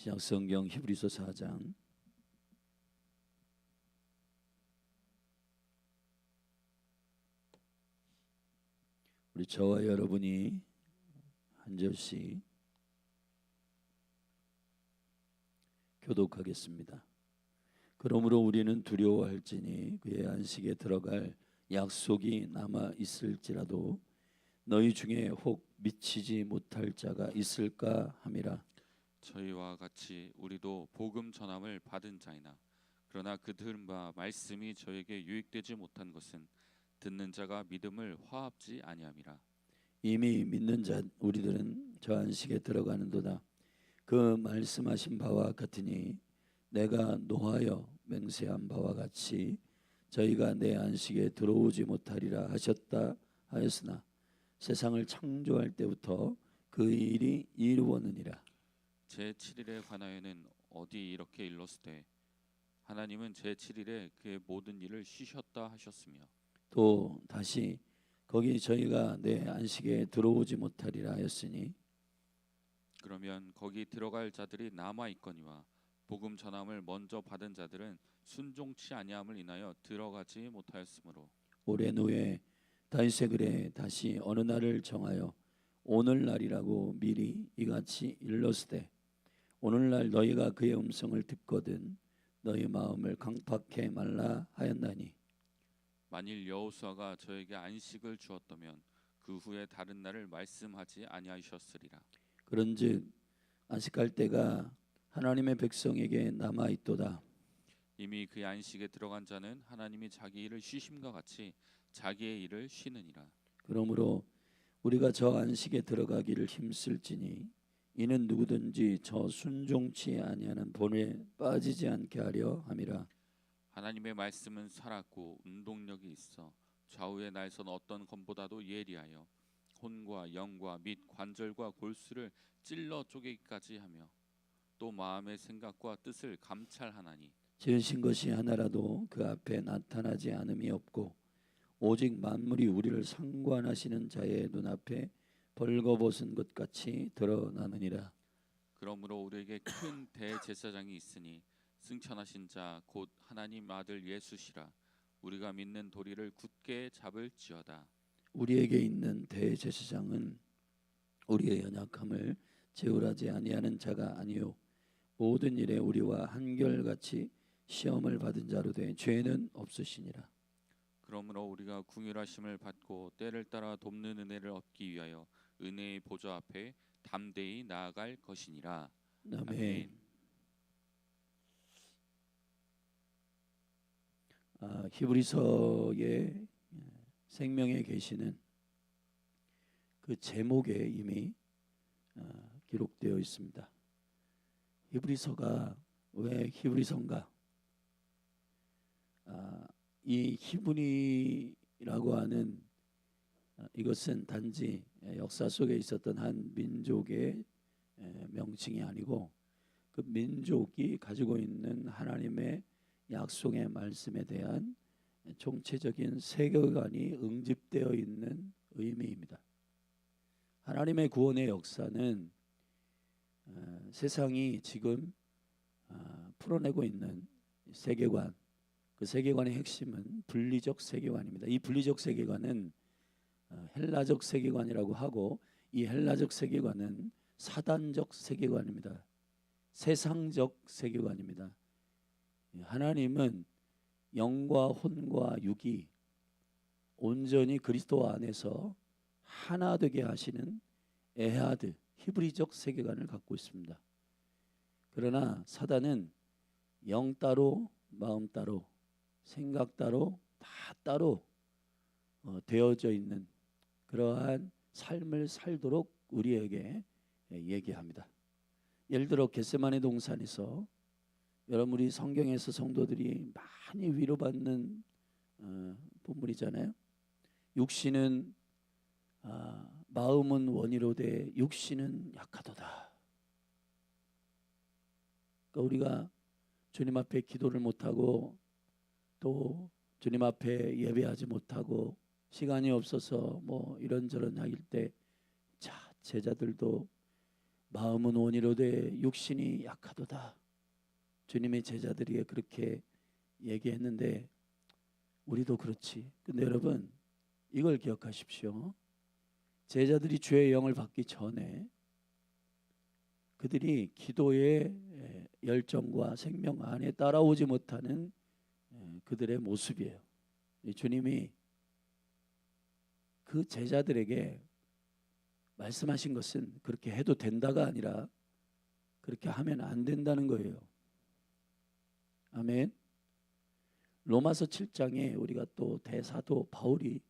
신약성경 히브리서 4장 우리 저와 여러분이 한 절씩 교독하겠습니다. 그러므로 우리는 두려워할지니 그의 안식에 들어갈 약속이 남아 있을지라도 너희 중에 혹 미치지 못할 자가 있을까 함이라. 저희와 같이 우리도 복음 전함을 받은 자이나 그러나 그 들은 바 말씀이 저에게 유익되지 못한 것은 듣는 자가 믿음을 화합지 아니함이라. 이미 믿는 자 우리들은 저 안식에 들어가는도다. 그 말씀하신 바와 같으니 내가 노하여 맹세한 바와 같이 저희가 내 안식에 들어오지 못하리라 하셨다 하였으나 세상을 창조할 때부터 그 일이 이루었느니라. 제 7일에 관하여는 어디 이렇게 일렀으되 하나님은 제 7일에 그의 모든 일을 쉬셨다 하셨으며 또 다시 거기 저희가 내 안식에 들어오지 못하리라 하였으니 그러면 거기 들어갈 자들이 남아 있거니와 복음 전함을 먼저 받은 자들은 순종치 아니함을 인하여 들어가지 못하였으므로 오랜 후에 다윗의 글에 다시 어느 날을 정하여 오늘날이라고 미리 이같이 일렀으되 오늘날 너희가 그의 음성을 듣거든 너희 마음을 강팍해 말라 하였나니 만일 여호수아가 저에게 안식을 주었다면 그 후에 다른 날을 말씀하지 아니하셨으리라. 그런즉 안식할 때가 하나님의 백성에게 남아 있도다. 이미 그의 안식에 들어간 자는 하나님이 자기 일을 쉬심과 같이 자기의 일을 쉬느니라. 그러므로 우리가 저 안식에 들어가기를 힘쓸지니 이는 누구든지 저 순종치 아니하는 본에 빠지지 않게 하려 함이라. 하나님의 말씀은 살았고 운동력이 있어 좌우의 날선 어떤 검보다도 예리하여 혼과 영과 및 관절과 골수를 찔러 쪼개기까지 하며 또 마음의 생각과 뜻을 감찰하나니 지으신 것이 하나라도 그 앞에 나타나지 않음이 없고 오직 만물이 우리를 상관하시는 자의 눈앞에 벌거벗은 것 같이 드러나느니라. 그러므로 우리에게 큰 대제사장이 있으니 승천하신 자 곧 하나님 아들 예수시라. 우리가 믿는 도리를 굳게 잡을지어다. 우리에게 있는 대제사장은 우리의 연약함을 제울하지 아니하는 자가 아니요 모든 일에 우리와 한결같이 시험을 받은 자로 돼 죄는 없으시니라. 그러므로 우리가 궁휼하심을 받고 때를 따라 돕는 은혜를 얻기 위하여 은혜의 보좌 앞에 담대히 나아갈 것이니라. 아멘. 히브리서의 생명에 계시는 그 제목에 이미 기록되어 있습니다. 히브리서가 왜 히브리서인가? 이 히브리라고 하는 이것은 단지 역사 속에 있었던 한 민족의 명칭이 아니고 그 민족이 가지고 있는 하나님의 약속의 말씀에 대한 총체적인 세계관이 응집되어 있는 의미입니다. 하나님의 구원의 역사는 세상이 지금 풀어내고 있는 세계관, 그 세계관의 핵심은 분리적 세계관입니다. 이 분리적 세계관은 헬라적 세계관이라고 하고 이 헬라적 세계관은 사단적 세계관입니다. 세상적 세계관입니다. 하나님은 영과 혼과 육이 온전히 그리스도 안에서 하나 되게 하시는 에하드 히브리적 세계관을 갖고 있습니다. 그러나 사단은 영 따로 마음 따로 생각 따로 다 따로 되어져 있는 그러한 삶을 살도록 우리에게 얘기합니다. 예를 들어 겟세마네 동산에서 여러분 우리 성경에서 성도들이 많이 위로받는 본문이잖아요. 육신은 마음은 원이로되 육신은 약하도다. 그러니까 우리가 주님 앞에 기도를 못하고 또 주님 앞에 예배하지 못하고 시간이 없어서 뭐 이런저런 하길 때 자 제자들도 마음은 온이로되 육신이 약하도다. 주님의 제자들이 그렇게 얘기했는데 우리도 그렇지. 근데 여러분 이걸 기억하십시오. 제자들이 주의 영을 받기 전에 그들이 기도의 열정과 생명 안에 따라오지 못하는 그들의 모습이에요. 주님이 그 제자들에게 말씀하신 것은 그렇게 해도 된다가 아니라 그렇게 하면 안 된다는 거예요. 아멘. 로마서 7장에 우리가 또 대사도 바울이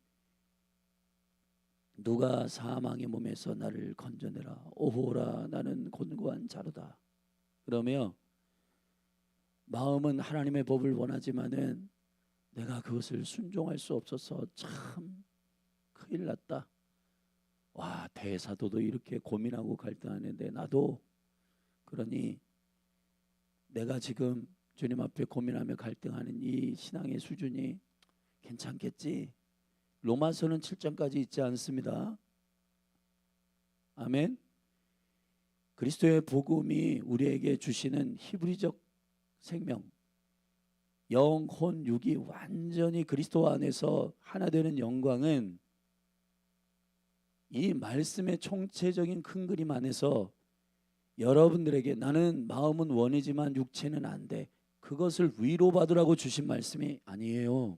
누가 사망의 몸에서 나를 건져내라. 오호라 나는 곤고한 자로다. 그러며 마음은 하나님의 법을 원하지만은 내가 그것을 순종할 수 없어서 참 큰일 났다. 와, 대사도도 이렇게 고민하고 갈등하는데 나도 그러니 내가 지금 주님 앞에 고민하며 갈등하는 이 신앙의 수준이 괜찮겠지? 로마서는 7장까지 있지 않습니다. 아멘. 그리스도의 복음이 우리에게 주시는 히브리적 생명, 영, 혼, 육이 완전히 그리스도 안에서 하나 되는 영광은 이 말씀의 총체적인 큰 그림 안에서 여러분들에게 나는 마음은 원이지만 육체는 안 돼. 그것을 위로받으라고 주신 말씀이 아니에요.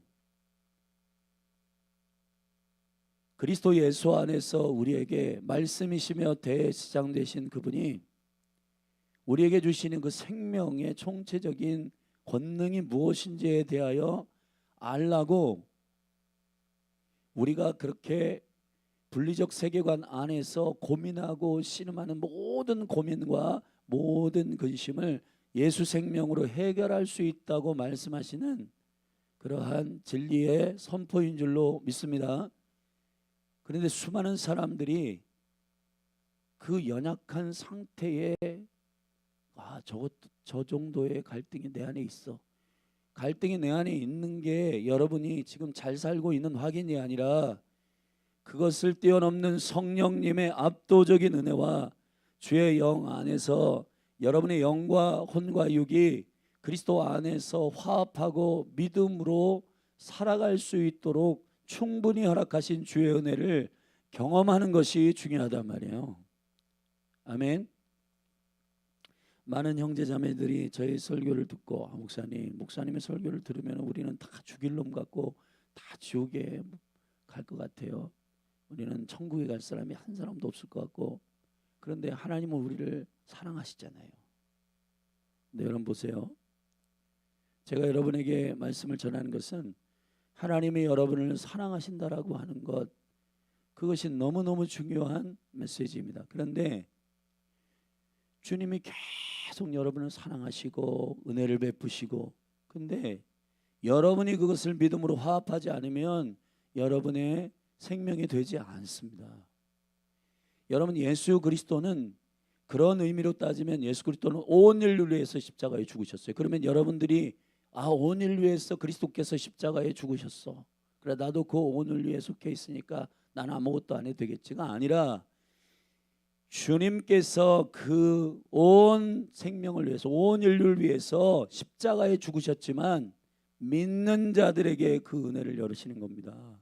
그리스도 예수 안에서 우리에게 말씀이시며 대시장 되신 그분이 우리에게 주시는 그 생명의 총체적인 권능이 무엇인지에 대하여 알라고 우리가 그렇게 분리적 세계관 안에서 고민하고 씨름하는 모든 고민과 모든 근심을 예수 생명으로 해결할 수 있다고 말씀하시는 그러한 진리의 선포인 줄로 믿습니다. 그런데 수많은 사람들이 그 연약한 상태에 저 정도의 갈등이 내 안에 있어. 갈등이 내 안에 있는 게 여러분이 지금 잘 살고 있는 확인이 아니라 그것을 뛰어넘는 성령님의 압도적인 은혜와 주의 영 안에서 여러분의 영과 혼과 육이 그리스도 안에서 화합하고 믿음으로 살아갈 수 있도록 충분히 허락하신 주의 은혜를 경험하는 것이 중요하단 말이에요. 아멘. 많은 형제자매들이 저희 설교를 듣고 목사님의 설교를 들으면 우리는 다 죽일 놈 같고 다 지옥에 갈 것 같아요. 우리는 천국에 갈 사람이 한 사람도 없을 것 같고, 그런데 하나님은 우리를 사랑하시잖아요. 근데 여러분 보세요. 제가 여러분에게 말씀을 전하는 것은 하나님이 여러분을 사랑하신다라고 하는 것, 그것이 너무너무 중요한 메시지입니다. 그런데 주님이 계속 여러분을 사랑하시고 은혜를 베푸시고, 근데 여러분이 그것을 믿음으로 화합하지 않으면 여러분의 생명이 되지 않습니다. 여러분, 예수 그리스도는 그런 의미로 따지면 예수 그리스도는 온 인류를 위해서 십자가에 죽으셨어요. 그러면 여러분들이 온 인류를 위해서 그리스도께서 십자가에 죽으셨어, 그래 나도 그 온 인류에 속해 있으니까 난 아무것도 안 해도 되겠지가 아니라 주님께서 그 온 생명을 위해서 온 인류를 위해서 십자가에 죽으셨지만 믿는 자들에게 그 은혜를 열으시는 겁니다.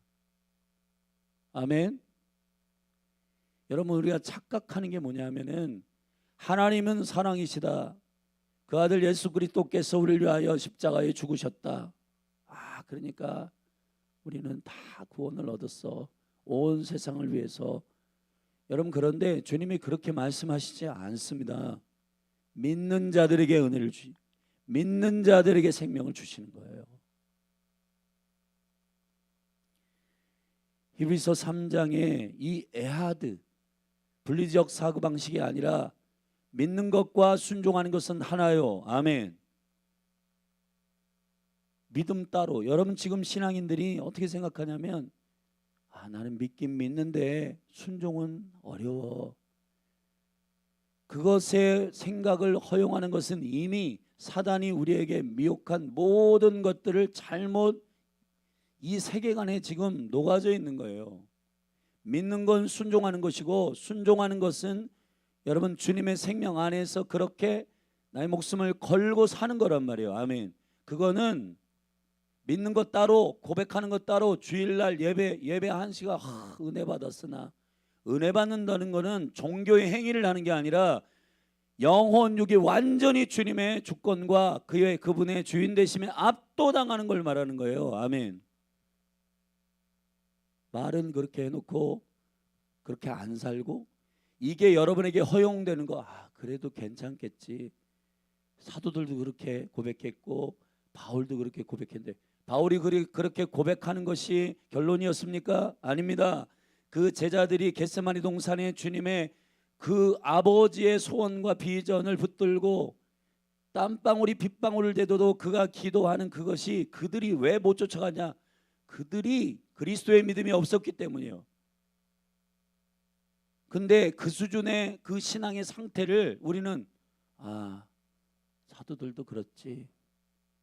아멘. 여러분, 우리가 착각하는 게 뭐냐면은 하나님은 사랑이시다, 그 아들 예수 그리스도께서 우리를 위하여 십자가에 죽으셨다, 그러니까 우리는 다 구원을 얻었어, 온 세상을 위해서. 여러분, 그런데 주님이 그렇게 말씀하시지 않습니다. 믿는 자들에게 은혜를 믿는 자들에게 생명을 주시는 거예요. 히브리서 3장에 이 에하드, 분리적 사고방식이 아니라 믿는 것과 순종하는 것은 하나요. 아멘. 믿음 따로. 여러분, 지금 신앙인들이 어떻게 생각하냐면 나는 믿긴 믿는데 순종은 어려워. 그것의 생각을 허용하는 것은 이미 사단이 우리에게 미혹한 모든 것들을 잘못 이 세계관에 지금 녹아져 있는 거예요. 믿는 건 순종하는 것이고, 순종하는 것은 여러분 주님의 생명 안에서 그렇게 나의 목숨을 걸고 사는 거란 말이에요. 아멘. 그거는 믿는 것 따로 고백하는 것 따로 주일날 예배 한 시간 은혜 받았으나 은혜 받는다는 거는 종교의 행위를 하는 게 아니라 영혼 육이 완전히 주님의 주권과 그분의 주인 되심에 압도당하는 걸 말하는 거예요. 아멘. 말은 그렇게 해놓고 그렇게 안 살고 이게 여러분에게 허용되는 거 그래도 괜찮겠지. 사도들도 그렇게 고백했고 바울도 그렇게 고백했는데 바울이 그렇게 고백하는 것이 결론이었습니까? 아닙니다. 그 제자들이 겟세마니 동산에 주님의 그 아버지의 소원과 비전을 붙들고 땀방울이 빗방울을 대도도 그가 기도하는 그것이 그들이 왜 못 쫓아가냐? 그들이 그리스도의 믿음이 없었기 때문이에요. 근데 그 수준의 그 신앙의 상태를 우리는 사도들도 그렇지.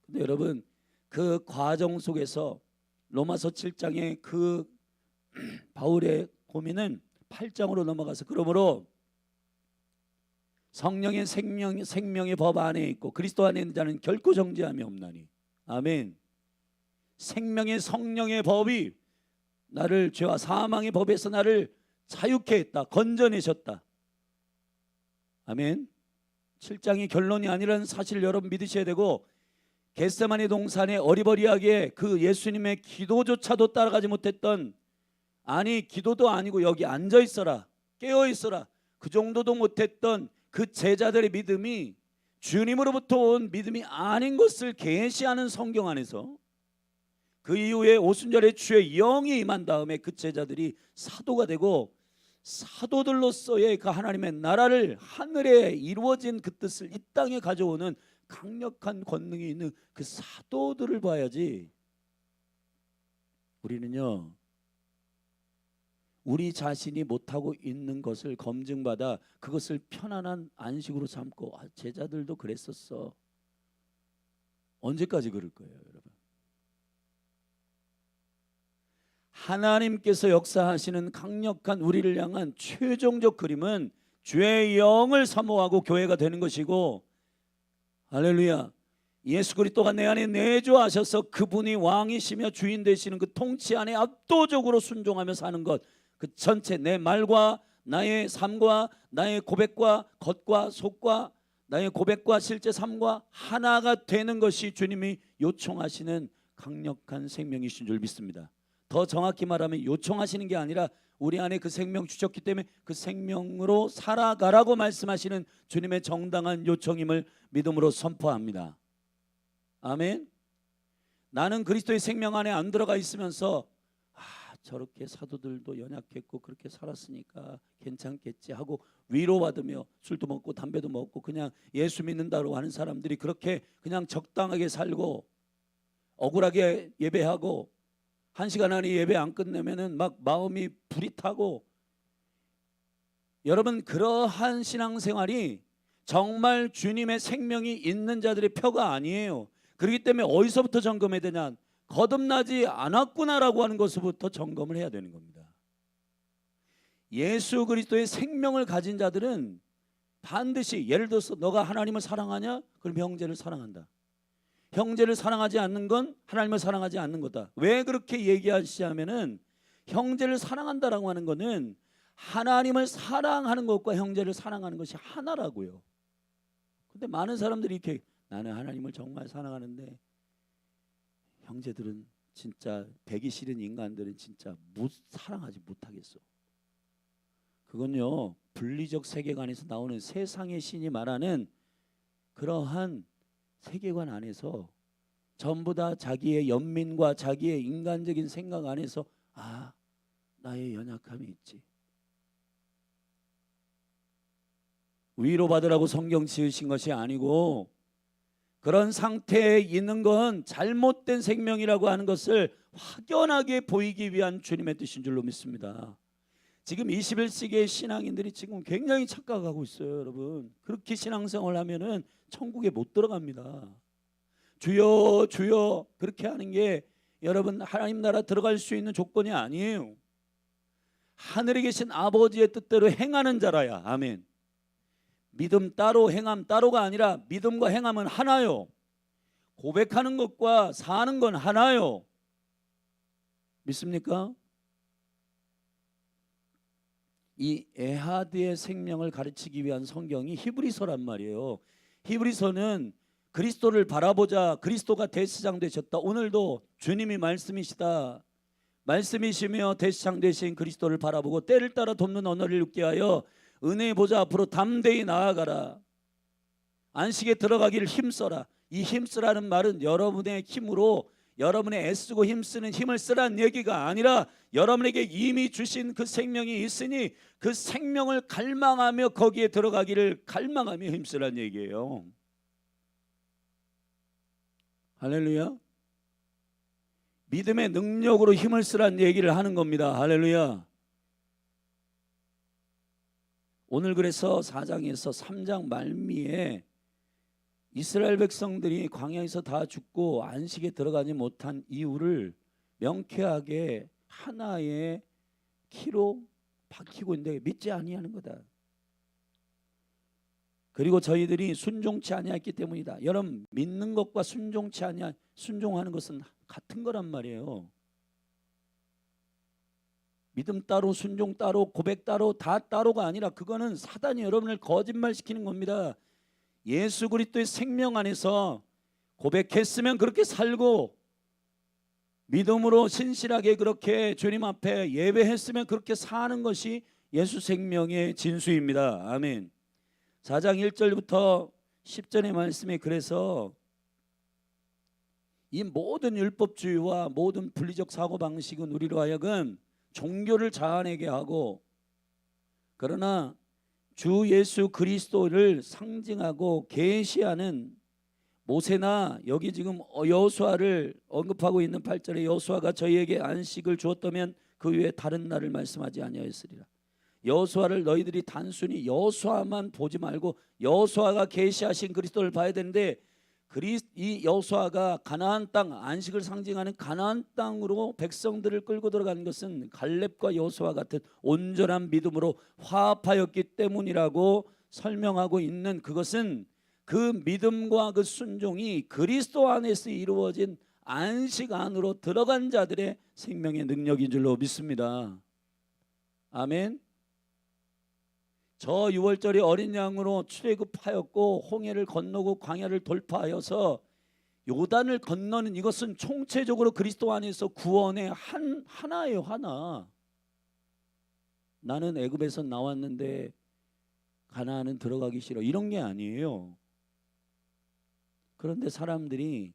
근데 여러분 그 과정 속에서 로마서 7장의 그 바울의 고민은 8장으로 넘어가서 그러므로 성령의 생명의 법 안에 있고 그리스도 안에 있는 자는 결코 정죄함이 없나니. 아멘. 생명의 성령의 법이 나를 죄와 사망의 법에서 나를 자유케 했다. 건져내셨다. 아멘. 7장이 결론이 아니라는 사실을 여러분 믿으셔야 되고 겟세마니 동산에 어리버리하게 그 예수님의 기도조차도 따라가지 못했던 기도도 아니고 여기 앉아 있어라 깨어 있어라 그 정도도 못했던 그 제자들의 믿음이 주님으로부터 온 믿음이 아닌 것을 계시하는 성경 안에서 그 이후에 오순절에 주의 영이 임한 다음에 그 제자들이 사도가 되고 사도들로서의 그 하나님의 나라를 하늘에 이루어진 그 뜻을 이 땅에 가져오는 강력한 권능이 있는 그 사도들을 봐야지. 우리는요 우리 자신이 못하고 있는 것을 검증받아 그것을 편안한 안식으로 삼고 제자들도 그랬었어. 언제까지 그럴 거예요 여러분? 하나님께서 역사하시는 강력한 우리를 향한 최종적 그림은 주의 영을 사모하고 교회가 되는 것이고 할렐루야 예수 그리스도가 내 안에 내주하셔서 그분이 왕이시며 주인 되시는 그 통치 안에 압도적으로 순종하며 사는 것 그 전체 내 말과 나의 삶과 나의 고백과 겉과 속과 나의 고백과 실제 삶과 하나가 되는 것이 주님이 요청하시는 강력한 생명이신 줄 믿습니다. 더 정확히 말하면 요청하시는 게 아니라 우리 안에 그 생명 주셨기 때문에 그 생명으로 살아가라고 말씀하시는 주님의 정당한 요청임을 믿음으로 선포합니다. 아멘. 나는 그리스도의 생명 안에 안 들어가 있으면서 저렇게 사도들도 연약했고 그렇게 살았으니까 괜찮겠지 하고 위로받으며 술도 먹고 담배도 먹고 그냥 예수 믿는다고 하는 사람들이 그렇게 그냥 적당하게 살고 억울하게 예배하고 1시간 안에 예배 안 끝내면은 막 마음이 불이 타고 여러분 그러한 신앙생활이 정말 주님의 생명이 있는 자들의 표가 아니에요. 그렇기 때문에 어디서부터 점검해야 되냐? 거듭나지 않았구나라고 하는 것부터 점검을 해야 되는 겁니다. 예수 그리스도의 생명을 가진 자들은 반드시 예를 들어서 너가 하나님을 사랑하냐? 그럼 형제를 사랑한다. 형제를 사랑하지 않는 건 하나님을 사랑하지 않는 거다. 왜 그렇게 얘기하시냐면은 형제를 사랑한다라고 하는 거는 하나님을 사랑하는 것과 형제를 사랑하는 것이 하나라고요. 근데 많은 사람들이 이렇게 나는 하나님을 정말 사랑하는데 형제들은 진짜 배기 싫은 인간들은 진짜 사랑하지 못하겠어. 그건요 분리적 세계관에서 나오는 세상의 신이 말하는 그러한 세계관 안에서 전부 다 자기의 연민과 자기의 인간적인 생각 안에서 나의 연약함이 있지. 위로받으라고 성경 지으신 것이 아니고 그런 상태에 있는 건 잘못된 생명이라고 하는 것을 확연하게 보이기 위한 주님의 뜻인 줄로 믿습니다. 지금 21세기의 신앙인들이 지금 굉장히 착각하고 있어요. 여러분 그렇게 신앙생활을 하면은 천국에 못 들어갑니다. 주여 주여 그렇게 하는 게 여러분 하나님 나라 들어갈 수 있는 조건이 아니에요. 하늘에 계신 아버지의 뜻대로 행하는 자라야. 아멘. 믿음 따로 행함 따로가 아니라 믿음과 행함은 하나요. 고백하는 것과 사는 건 하나요. 믿습니까? 이 에하드의 생명을 가르치기 위한 성경이 히브리서란 말이에요. 히브리서는 그리스도를 바라보자, 그리스도가 대시장 되셨다. 오늘도 주님이 말씀이시다. 말씀이시며 대시장 되신 그리스도를 바라보고 때를 따라 돕는 언어를 읽게 하여 은혜의 보좌 앞으로 담대히 나아가라. 안식에 들어가기를 힘써라. 이 힘쓰라는 말은 여러분의 힘으로 여러분의 애쓰고 힘쓰는 힘을 쓰라는 얘기가 아니라 여러분에게 이미 주신 그 생명이 있으니 그 생명을 갈망하며 거기에 들어가기를 갈망하며 힘쓰라는 얘기예요. 할렐루야. 믿음의 능력으로 힘을 쓰라는 얘기를 하는 겁니다. 할렐루야. 오늘 그래서 4장에서 3장 말미에 이스라엘 백성들이 광야에서 다 죽고 안식에 들어가지 못한 이유를 명쾌하게 하나의 키로 박히고 있는데 믿지 아니하는 거다. 그리고 저희들이 순종치 아니했기 때문이다. 여러분, 믿는 것과 순종하는 것은 같은 거란 말이에요. 믿음 따로, 순종 따로, 고백 따로, 다 따로가 아니라 그거는 사단이 여러분을 거짓말시키는 겁니다. 예수 그리스도의 생명 안에서 고백했으면 그렇게 살고 믿음으로 신실하게 그렇게 주님 앞에 예배했으면 그렇게 사는 것이 예수 생명의 진수입니다. 아멘. 4장 1절부터 10절의 말씀에 그래서 이 모든 율법주의와 모든 분리적 사고방식은 우리로 하여금 종교를 자아내게 하고 그러나 주 예수 그리스도를 상징하고 계시하는 모세나 여기 지금 여호수아를 언급하고 있는 8절에 여호수아가 저희에게 안식을 주었다면 그 외에 다른 날을 말씀하지 아니하였으리라. 여호수아를 너희들이 단순히 여호수아만 보지 말고 여호수아가 계시하신 그리스도를 봐야 되는데 이 여호수아가 가나안 땅 안식을 상징하는 가나안 땅으로 백성들을 끌고 들어가는 것은 갈렙과 여호수아 같은 온전한 믿음으로 화합하였기 때문이라고 설명하고 있는 그것은 그 믿음과 그 순종이 그리스도 안에서 이루어진 안식 안으로 들어간 자들의 생명의 능력인 줄로 믿습니다. 아멘. 저 유월절이 어린 양으로 출애굽하였고 홍해를 건너고 광야를 돌파하여서 요단을 건너는 이것은 총체적으로 그리스도 안에서 구원의 하나예요. 하나. 나는 애굽에서 나왔는데 가나안은 들어가기 싫어 이런 게 아니에요. 그런데 사람들이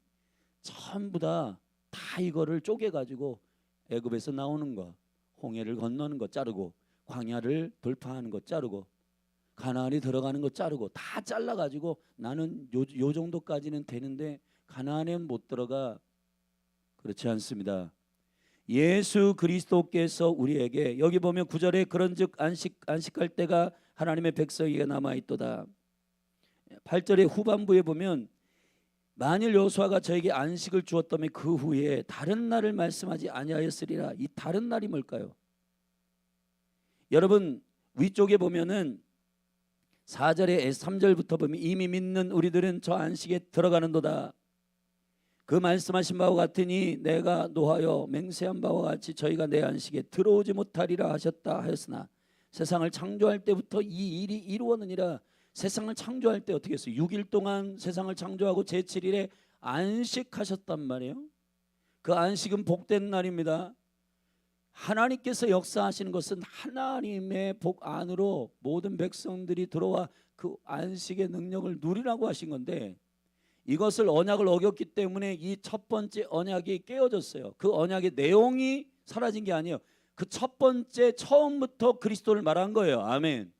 전부 다 이거를 쪼개가지고 애굽에서 나오는 거, 홍해를 건너는 거 자르고 광야를 돌파하는 거 자르고 가나안이 들어가는 거 자르고 다 잘라가지고 나는 요 정도까지는 되는데 가나안엔 못 들어가. 그렇지 않습니다. 예수 그리스도께서 우리에게 여기 보면 9절에 그런즉 안식할 때가 하나님의 백성에게 남아있도다. 8절의 후반부에 보면 만일 여호수아가 저에게 안식을 주었다면 그 후에 다른 날을 말씀하지 아니하였으리라. 이 다른 날이 뭘까요? 여러분 위쪽에 보면은 4절에 3절부터 보면 이미 믿는 우리들은 저 안식에 들어가는도다. 그 말씀하신 바와 같으니 내가 노하여 맹세한 바와 같이 저희가 내 안식에 들어오지 못하리라 하셨다 하였으나 세상을 창조할 때부터 이 일이 이루었느니라. 세상을 창조할 때 어떻게 했어요? 6일 동안 세상을 창조하고 제7일에 안식하셨단 말이에요. 그 안식은 복된 날입니다. 하나님께서 역사하시는 것은 하나님의 복 안으로 모든 백성들이 들어와 그 안식의 능력을 누리라고 하신 건데 이것을 언약을 어겼기 때문에 이 첫 번째 언약이 깨어졌어요. 그 언약의 내용이 사라진 게 아니에요. 그 첫 번째 처음부터 그리스도를 말한 거예요. 아멘.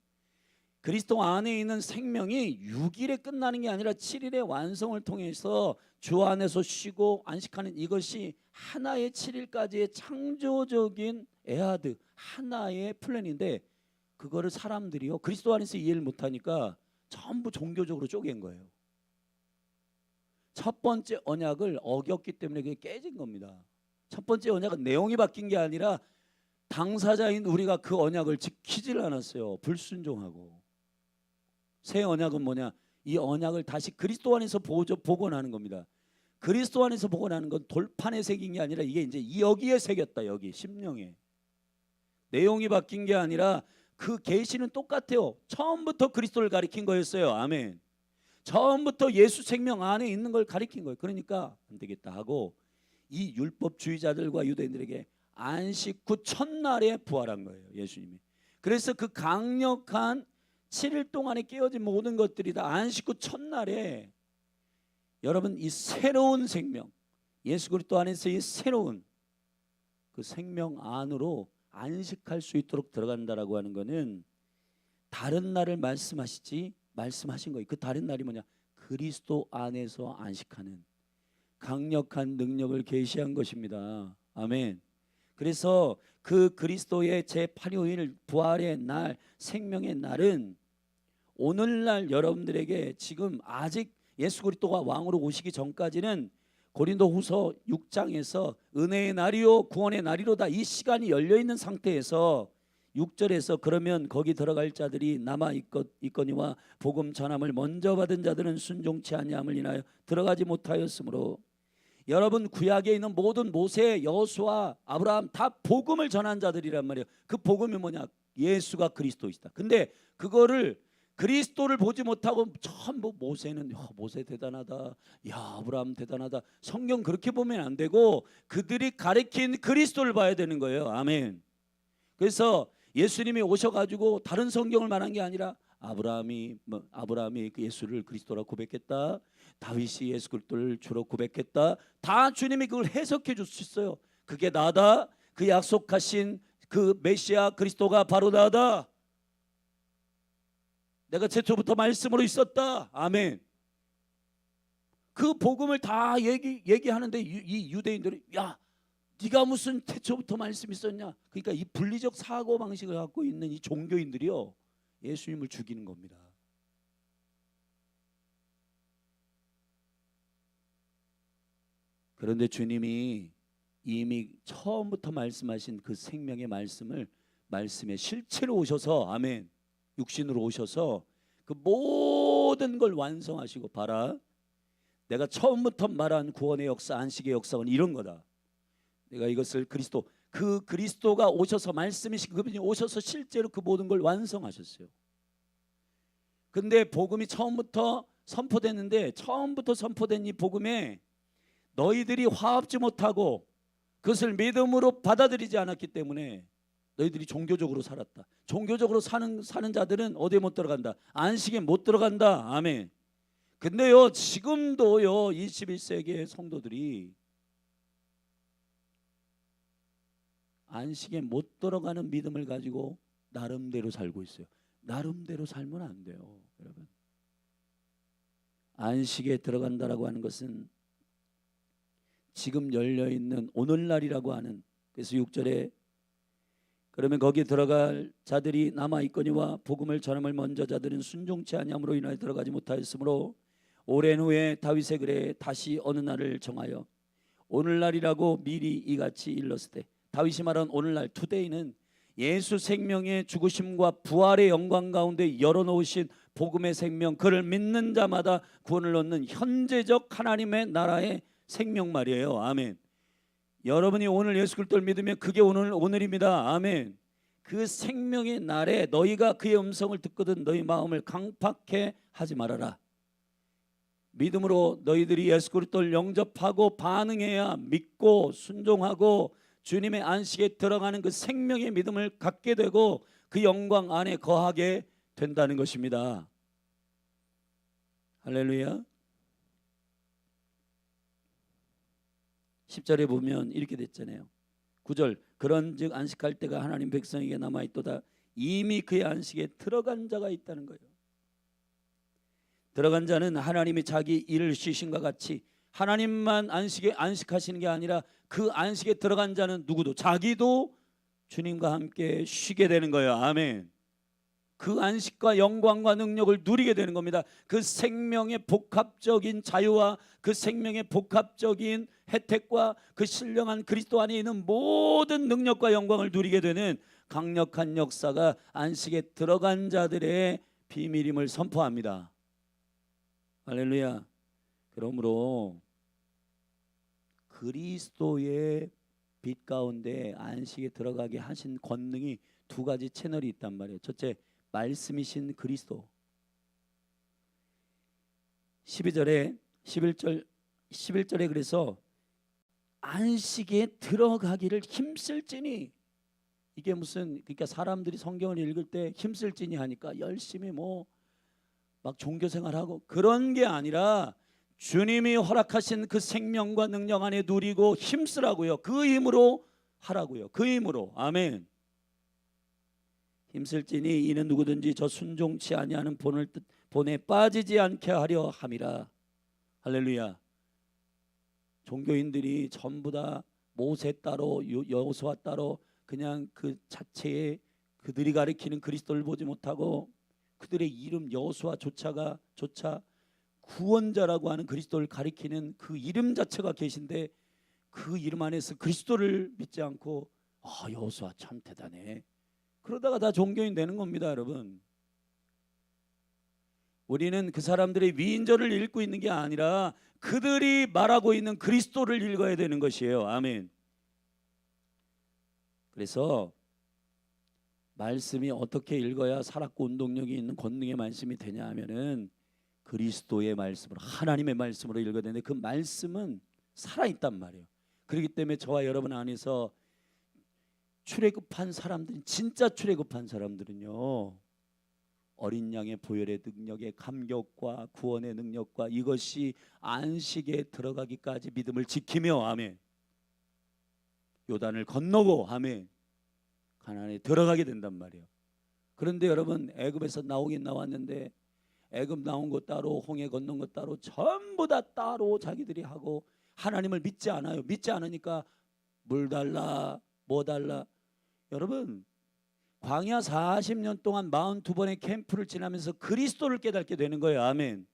그리스도 안에 있는 생명이 6일에 끝나는 게 아니라 7일의 완성을 통해서 주 안에서 쉬고 안식하는 이것이 하나의 7일까지의 창조적인 에하드 하나의 플랜인데 그거를 사람들이요 그리스도 안에서 이해를 못하니까 전부 종교적으로 쪼갠 거예요. 첫 번째 언약을 어겼기 때문에 그게 깨진 겁니다. 첫 번째 언약은 내용이 바뀐 게 아니라 당사자인 우리가 그 언약을 지키질 않았어요. 불순종하고 새 언약은 뭐냐? 이 언약을 다시 그리스도 안에서 복원하는 겁니다. 그리스도 안에서 복원하는 건 돌판에 새긴 게 아니라 이게 이제 여기에 새겼다. 여기 심령에. 내용이 바뀐 게 아니라 그 계시는 똑같아요. 처음부터 그리스도를 가리킨 거였어요. 아멘. 처음부터 예수 생명 안에 있는 걸 가리킨 거예요. 그러니까 안 되겠다 하고 이 율법주의자들과 유대인들에게 안식 후 첫날에 부활한 거예요. 예수님이. 그래서 그 강력한 7일 동안에 깨어진 모든 것들이 다 안식 후 첫날에 여러분 이 새로운 생명, 예수 그리스도 안에서 이 새로운 그 생명 안으로 안식할 수 있도록 들어간다라고 하는 것은 다른 날을 말씀하신 거예요. 그 다른 날이 뭐냐? 그리스도 안에서 안식하는 강력한 능력을 계시한 것입니다. 아멘. 그래서 그 그리스도의 제8요일 부활의 날, 생명의 날은 오늘날 여러분들에게 지금 아직 예수 그리스도가 왕으로 오시기 전까지는 고린도후서 6장에서 은혜의 날이요 구원의 날이로다 이 시간이 열려 있는 상태에서 6절에서 그러면 거기 들어갈 자들이 남아 있거니와 복음 전함을 먼저 받은 자들은 순종치 아니함을 인하여 들어가지 못하였으므로 여러분 구약에 있는 모든 모세, 여호수아, 아브라함 다 복음을 전한 자들이란 말이에요. 그 복음이 뭐냐? 예수가 그리스도이시다. 근데 그거를 그리스도를 보지 못하고 전부 모세는 모세 대단하다, 야 아브라함 대단하다, 성경 그렇게 보면 안 되고 그들이 가리킨 그리스도를 봐야 되는 거예요. 아멘. 그래서 예수님이 오셔가지고 다른 성경을 말한 게 아니라 아브라함이 그 예수를 그리스도라고 고백했다, 다윗이 예수 그리스도를 주로 고백했다, 다 주님이 그걸 해석해 주셨어요. 그게 나다, 그 약속하신 그 메시아 그리스도가 바로 나다, 내가 최초부터 말씀으로 있었다. 아멘. 그 복음을 다 얘기하는데 이 유대인들이 야 네가 무슨 태초부터 말씀 있었냐? 그러니까 이 분리적 사고 방식을 갖고 있는 이 종교인들이요 예수님을 죽이는 겁니다. 그런데 주님이 이미 처음부터 말씀하신 그 생명의 말씀의 실체로 오셔서 아멘 육신으로 오셔서 그 모든 걸 완성하시고 봐라 내가 처음부터 말한 구원의 역사 안식의 역사는 이런 거다. 내가 이것을 그리스도가 오셔서 말씀이신 그분이 오셔서 실제로 그 모든 걸 완성하셨어요. 근데 복음이 처음부터 선포됐는데 처음부터 선포된 이 복음에 너희들이 화합지 못하고 그것을 믿음으로 받아들이지 않았기 때문에 너희들이 종교적으로 살았다. 종교적으로 사는 자들은 어디에 못 들어간다? 안식에 못 들어간다. 아멘. 근데요 지금도요 21세기의 성도들이 안식에 못 들어가는 믿음을 가지고 나름대로 살고 있어요. 나름대로 살면 안 돼요, 여러분. 안식에 들어간다라고 하는 것은 지금 열려 있는 오늘날이라고 하는 그래서 6절에 그러면 거기에 들어갈 자들이 남아 있거니와 복음을 전함을 먼저 자들은 순종치 아니함으로 인하여 들어가지 못하였으므로 오랜 후에 다윗의 글에 다시 어느 날을 정하여 오늘날이라고 미리 이같이 일렀을 때 다윗이 말한 오늘날 투데이는 예수 생명의 죽으심과 부활의 영광 가운데 열어놓으신 복음의 생명 그를 믿는 자마다 구원을 얻는 현재적 하나님의 나라의 생명 말이에요. 아멘. 여러분이 오늘 예수 그리스도를 믿으면 그게 오늘입니다. 아멘. 그 생명의 날에 너희가 그의 음성을 듣거든 너희 마음을 강팍해 하지 말아라. 믿음으로 너희들이 예수 그리스도를 영접하고 반응해야 믿고 순종하고 주님의 안식에 들어가는 그 생명의 믿음을 갖게 되고 그 영광 안에 거하게 된다는 것입니다. 할렐루야. 10절에 보면 이렇게 됐잖아요. 9절 그런즉 안식할 때가 하나님 백성에게 남아있도다. 이미 그의 안식에 들어간 자가 있다는 거예요. 들어간 자는 하나님이 자기 일을 쉬신과 같이 하나님만 안식하시는 게 아니라 그 안식에 들어간 자는 누구도 자기도 주님과 함께 쉬게 되는 거예요. 아멘. 그 안식과 영광과 능력을 누리게 되는 겁니다. 그 생명의 복합적인 자유와 그 생명의 복합적인 혜택과 그 신령한 그리스도 안에 있는 모든 능력과 영광을 누리게 되는 강력한 역사가 안식에 들어간 자들의 비밀임을 선포합니다. 할렐루야. 그러므로 그리스도의 빛 가운데 안식에 들어가게 하신 권능이 두 가지 채널이 있단 말이에요. 첫째, 말씀이신 그리스도. 11절에 그래서 안식에 들어가기를 힘쓸지니, 이게 무슨, 그러니까 사람들이 성경을 읽을 때 힘쓸지니 하니까 열심히 뭐 막 종교생활하고 그런 게 아니라 주님이 허락하신 그 생명과 능력 안에 누리고 힘쓰라고요. 그 힘으로 하라고요. 그 힘으로. 아멘. 힘쓸지니 이는 누구든지 저 순종치 아니하는 본에 빠지지 않게 하려 함이라. 할렐루야. 종교인들이 전부 다 모세 따로 여호수아 따로 그냥 그 자체에 그들이 가리키는 그리스도를 보지 못하고 그들의 이름 여호수아조차 구원자라고 하는 그리스도를 가리키는 그 이름 자체가 계신데 그 이름 안에서 그리스도를 믿지 않고 여호수아 참 대단해. 그러다가 다 종교인 되는 겁니다, 여러분. 우리는 그 사람들의 위인전을 읽고 있는 게 아니라 그들이 말하고 있는 그리스도를 읽어야 되는 것이에요. 아멘. 그래서 말씀이 어떻게 읽어야 살았고 운동력이 있는 권능의 말씀이 되냐 하면은 그리스도의 말씀으로, 하나님의 말씀으로 읽어야 되는데 그 말씀은 살아있단 말이에요. 그렇기 때문에 저와 여러분 안에서 출애굽한 사람들은, 진짜 출애굽한 사람들은요, 어린 양의 보혈의 능력의 감격과 구원의 능력과 이것이 안식에 들어가기까지 믿음을 지키며, 아멘, 요단을 건너고, 아멘, 가나안에 들어가게 된단 말이에요. 그런데 여러분, 애굽에서 나오긴 나왔는데 애굽 나온 것 따로, 홍해 건넌 것 따로, 전부 다 따로 자기들이 하고 하나님을 믿지 않아요. 믿지 않으니까 물 달라 뭐 달라. 여러분, 광야 40년 동안 42번의 캠프를 지나면서 그리스도를 깨닫게 되는 거예요. 아멘.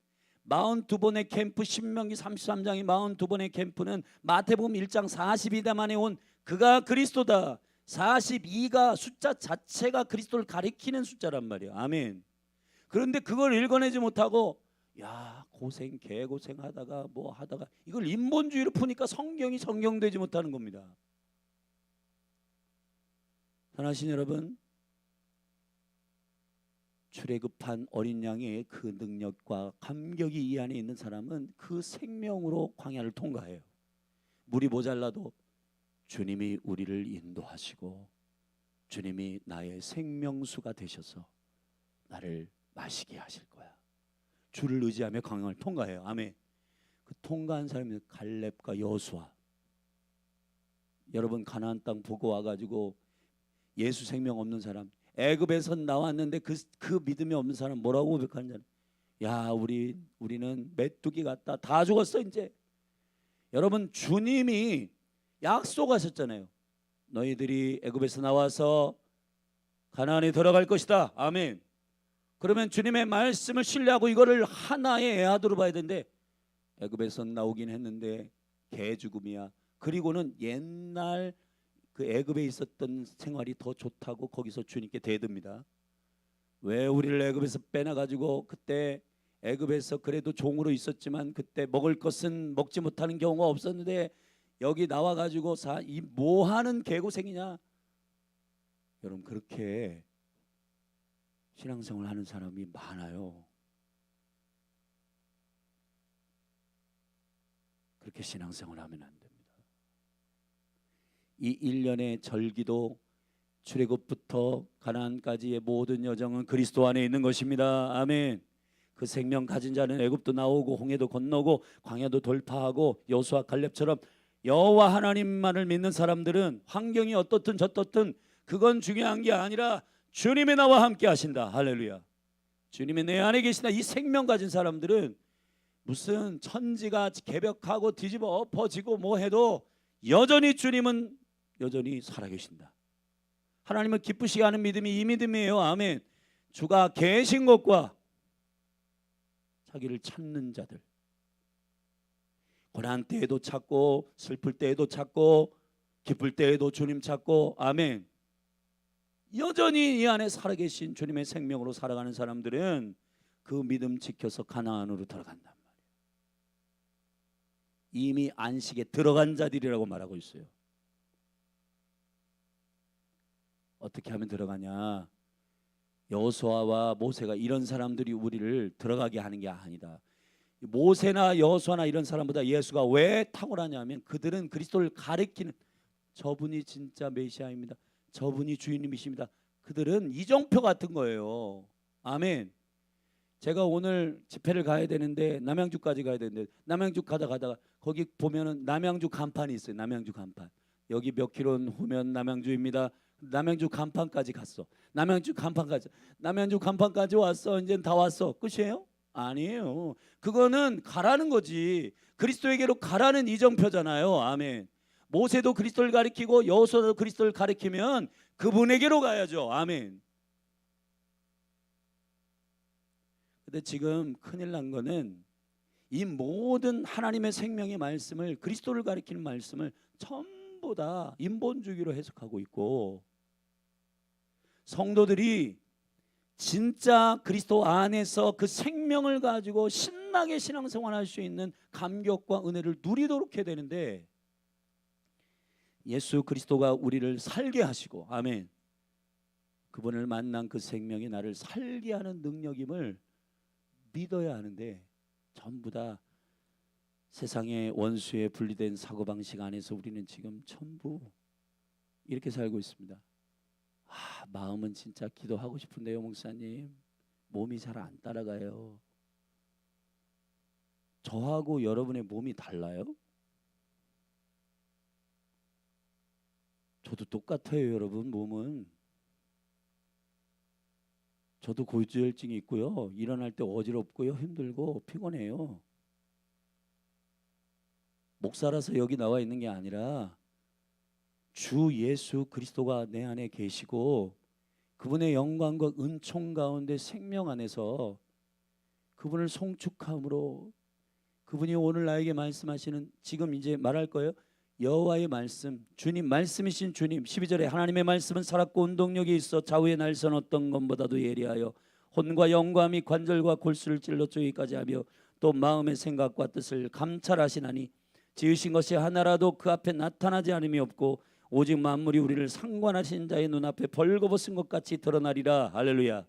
42번의 캠프, 신명기 33장이 42번의 캠프는 마태복음 1장 42다만에 온 그가 그리스도다. 42가 숫자 자체가 그리스도를 가리키는 숫자란 말이에요. 아멘. 그런데 그걸 읽어내지 못하고 고생 개고생 하다가 뭐 하다가 이걸 인본주의로 푸니까 성경이 성경되지 못하는 겁니다. 사랑하신 여러분, 출애굽한 어린 양의 그 능력과 감격이 이 안에 있는 사람은 그 생명으로 광야를 통과해요. 물이 모자라도 주님이 우리를 인도하시고 주님이 나의 생명수가 되셔서 나를 마시게 하실 거야. 주를 의지하며 광야를 통과해요. 아멘. 그 통과한 사람이 갈렙과 여호수아. 여러분, 가나안 땅 보고 와가지고 예수 생명 없는 사람, 애굽에서 나왔는데 그 믿음이 없는 사람 뭐라고 고백하느냐? 우리는 메뚜기 같다. 다 죽었어 이제. 여러분, 주님이 약속하셨잖아요. 너희들이 애굽에서 나와서 가나안에 들어갈 것이다. 아멘. 그러면 주님의 말씀을 신뢰하고 이거를 하나의 애아도로 봐야 되는데 애굽에서 나오긴 했는데 개 죽음이야. 그리고는 옛날 그 애굽에 있었던 생활이 더 좋다고 거기서 주님께 대듭니다. 왜 우리를 애굽에서 빼놔가지고 그때 애굽에서 그래도 종으로 있었지만 그때 먹을 것은 먹지 못하는 경우가 없었는데 여기 나와가지고 이 뭐하는 개고생이냐. 여러분, 그렇게 신앙생활 하는 사람이 많아요. 그렇게 신앙생활 하면 안 됩니다. 이 1년의 절기도 출애굽부터 가나안까지의 모든 여정은 그리스도 안에 있는 것입니다. 아멘. 그 생명 가진 자는 애굽도 나오고 홍해도 건너고 광야도 돌파하고 여호수아 갈렙처럼 여호와 하나님만을 믿는 사람들은 환경이 어떻든 저떻든 그건 중요한 게 아니라 주님이 나와 함께 하신다. 할렐루야. 주님이 내 안에 계신다. 이 생명 가진 사람들은 무슨 천지가 개벽하고 뒤집어 엎어지고 뭐 해도 여전히 주님은 여전히 살아계신다. 하나님을 기쁘시게 하는 믿음이 이 믿음이에요. 아멘. 주가 계신 것과 자기를 찾는 자들, 고난 때에도 찾고 슬플 때에도 찾고 기쁠 때에도 주님 찾고, 아멘. 여전히 이 안에 살아계신 주님의 생명으로 살아가는 사람들은 그 믿음 지켜서 가나안으로 들어간단 말이에요. 이미 안식에 들어간 자들이라고 말하고 있어요. 어떻게 하면 들어가냐? 여호수아와 모세가 이런 사람들이 우리를 들어가게 하는 게 아니다. 모세나 여호수아나 이런 사람보다 예수가 왜 탁월하냐면 그들은 그리스도를 가리키는, 저분이 진짜 메시아입니다, 저분이 주인님이십니다. 그들은 이정표 같은 거예요. 아멘. 제가 오늘 집회를 가야 되는데 남양주까지 가야 되는데 남양주 가다가 거기 보면은 남양주 간판이 있어요. 남양주 간판. 여기 몇 킬로 후면 남양주입니다. 남양주 간판까지 갔어. 남양주 간판까지 왔어. 이제 다 왔어. 끝이에요? 아니에요. 그거는 가라는 거지. 그리스도에게로 가라는 이정표잖아요. 아멘. 모세도 그리스도를 가리키고 여호수아도 그리스도를 가리키면 그분에게로 가야죠. 아멘. 근데 지금 큰일 난 거는 이 모든 하나님의 생명의 말씀을, 그리스도를 가리키는 말씀을 전부 다 인본주의로 해석하고 있고, 성도들이 진짜 그리스도 안에서 그 생명을 가지고 신나게 신앙생활할 수 있는 감격과 은혜를 누리도록 해야 되는데, 예수 그리스도가 우리를 살게 하시고, 아멘, 그분을 만난 그 생명이 나를 살게 하는 능력임을 믿어야 하는데, 전부 다 세상의 원수에 분리된 사고방식 안에서 우리는 지금 전부 이렇게 살고 있습니다. 마음은 진짜 기도하고 싶은데요, 목사님, 몸이 잘 안 따라가요. 저하고 여러분의 몸이 달라요? 저도 똑같아요, 여러분. 몸은 저도 고지혈증이 있고요, 일어날 때 어지럽고요, 힘들고 피곤해요. 목사라서 여기 나와 있는 게 아니라 주 예수 그리스도가 내 안에 계시고 그분의 영광과 은총 가운데 생명 안에서 그분을 송축함으로, 그분이 오늘 나에게 말씀하시는, 지금 이제 말할 거예요, 여호와의 말씀, 주님 말씀이신 주님. 12절에 하나님의 말씀은 살았고 운동력이 있어 좌우의 날선 어떤 것보다도 예리하여 혼과 영과 및 관절과 골수를 찔러 쪼기까지 하며 또 마음의 생각과 뜻을 감찰하시나니 지으신 것이 하나라도 그 앞에 나타나지 않음이 없고 오직 만물이 우리를 상관하신 자의 눈앞에 벌거벗은 것 같이 드러나리라. 할렐루야.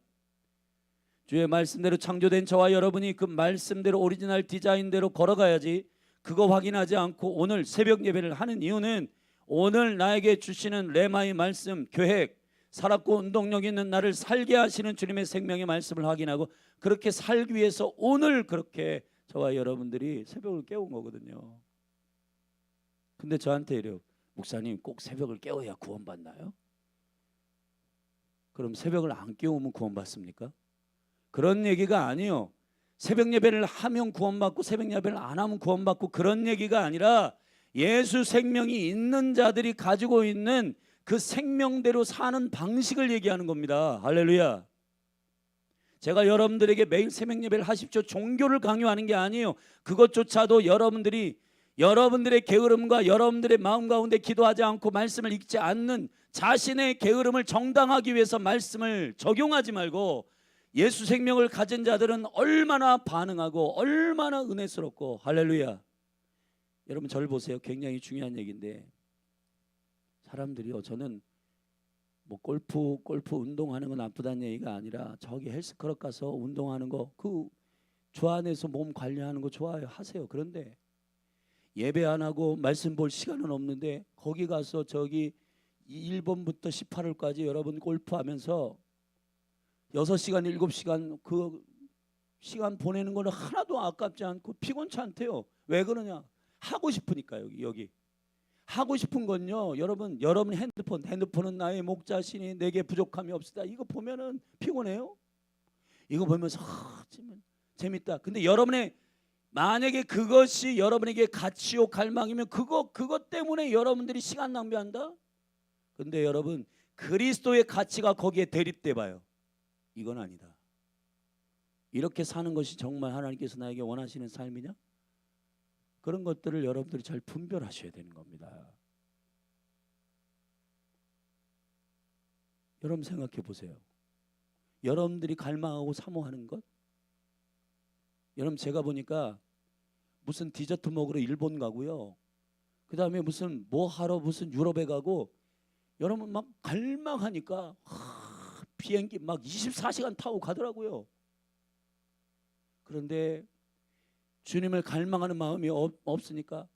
주의 말씀대로 창조된 저와 여러분이 그 말씀대로 오리지널 디자인대로 걸어가야지. 그거 확인하지 않고 오늘 새벽 예배를 하는 이유는 오늘 나에게 주시는 레마의 말씀, 계획, 살았고 운동력 있는 나를 살게 하시는 주님의 생명의 말씀을 확인하고 그렇게 살기 위해서 오늘 그렇게 저와 여러분들이 새벽을 깨운 거거든요. 근데 저한테 이래요, 목사님 꼭 새벽을 깨워야 구원받나요? 그럼 새벽을 안 깨우면 구원받습니까? 그런 얘기가 아니에요. 새벽 예배를 하면 구원받고 새벽 예배를 안 하면 구원받고 그런 얘기가 아니라 예수 생명이 있는 자들이 가지고 있는 그 생명대로 사는 방식을 얘기하는 겁니다. 할렐루야. 제가 여러분들에게 매일 새벽 예배를 하십시오, 종교를 강요하는 게 아니에요. 그것조차도 여러분들의 게으름과 여러분들의 마음 가운데 기도하지 않고 말씀을 읽지 않는 자신의 게으름을 정당하기 위해서 말씀을 적용하지 말고, 예수 생명을 가진 자들은 얼마나 반응하고 얼마나 은혜스럽고, 할렐루야. 여러분 저를 보세요. 굉장히 중요한 얘기인데, 사람들이요, 저는 뭐 골프 운동하는 건 나쁘다는 얘기가 아니라 저기 헬스클럽 가서 운동하는 거, 그 주 안에서 몸 관리하는 거 좋아요, 하세요. 그런데 예배 안 하고 말씀 볼 시간은 없는데 거기 가서 저기 1번부터 18월까지 여러분 골프하면서 6시간 7시간 그 시간 보내는 거는 하나도 아깝지 않고 피곤치 않대요. 왜 그러냐? 하고 싶으니까. 여기 하고 싶은 건요, 여러분 핸드폰은 나의 목자신이 내게 부족함이 없으다, 이거 보면은 피곤해요. 이거 보면서 재밌다. 근데 여러분의 만약에 그것이 여러분에게 가치요 갈망이면 그것 때문에 여러분들이 시간 낭비한다? 근데 여러분 그리스도의 가치가 거기에 대립돼 봐요. 이건 아니다. 이렇게 사는 것이 정말 하나님께서 나에게 원하시는 삶이냐? 그런 것들을 여러분들이 잘 분별하셔야 되는 겁니다. 여러분 생각해 보세요. 여러분들이 갈망하고 사모하는 것. 여러분 제가 보니까 무슨 디저트 먹으러 일본 가고요. 그 다음에 무슨 뭐 하러 무슨 유럽에 가고, 여러분 막 갈망하니까 비행기 막 24시간 타고 가더라고요. 그런데 주님을 갈망하는 마음이 없으니까,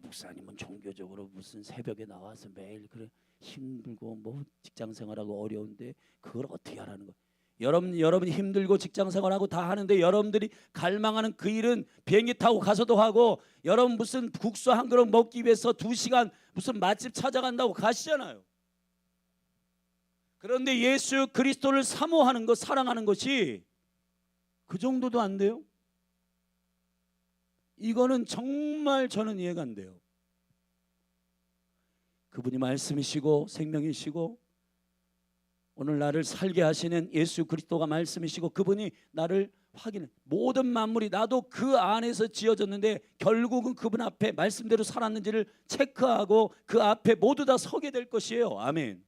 목사님은 종교적으로 무슨 새벽에 나와서 매일 그래 힘들고 뭐 직장 생활하고 어려운데 그걸 어떻게 하라는 거예요? 여러분 힘들고 직장 생활하고 다 하는데, 여러분들이 갈망하는 그 일은 비행기 타고 가서도 하고, 여러분 무슨 국수 한 그릇 먹기 위해서 2시간 무슨 맛집 찾아간다고 가시잖아요. 그런데 예수 그리스도를 사모하는 것, 사랑하는 것이 그 정도도 안 돼요? 이거는 정말 저는 이해가 안 돼요. 그분이 말씀이시고 생명이시고 오늘 나를 살게 하시는 예수 그리스도가 말씀이시고, 그분이 나를 확인해, 모든 만물이 나도 그 안에서 지어졌는데 결국은 그분 앞에 말씀대로 살았는지를 체크하고 그 앞에 모두 다 서게 될 것이에요. 아멘.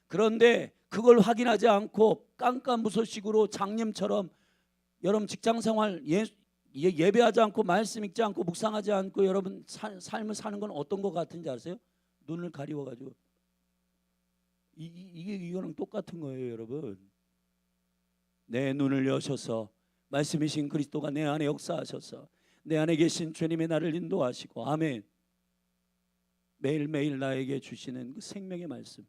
그런데 그걸 확인하지 않고 깜깜무소식으로 장님처럼 여러분 직장생활 예배하지 않고 말씀 읽지 않고 묵상하지 않고 여러분 삶을 사는 건 어떤 것 같은지 아세요? 눈을 가리워가지고 이거랑 똑같은 거예요. 여러분, 내 눈을 여셔서 말씀이신 그리스도가 내 안에 역사하셔서 내 안에 계신 주님의 나를 인도하시고, 아멘, 매일매일 나에게 주시는 그 생명의 말씀,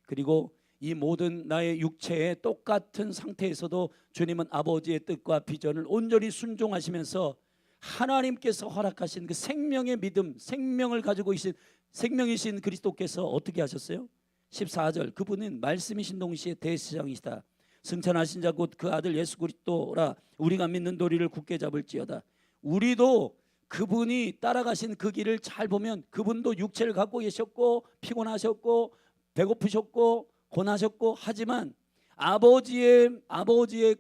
그리고 이 모든 나의 육체의 똑같은 상태에서도 주님은 아버지의 뜻과 비전을 온전히 순종하시면서 하나님께서 허락하신 그 생명의 믿음, 생명을 가지고 계신 생명이신 그리스도께서 어떻게 하셨어요? 14절, 그분은 말씀이신 동시에 대제사장이시다. 승천하신 자 곧 그 아들 예수 그리스도라. 우리가 믿는 도리를 굳게 잡을지어다. 우리도 그분이 따라가신 그 길을 잘 보면, 그분도 육체를 갖고 계셨고 피곤하셨고 배고프셨고 고나셨고, 하지만 아버지의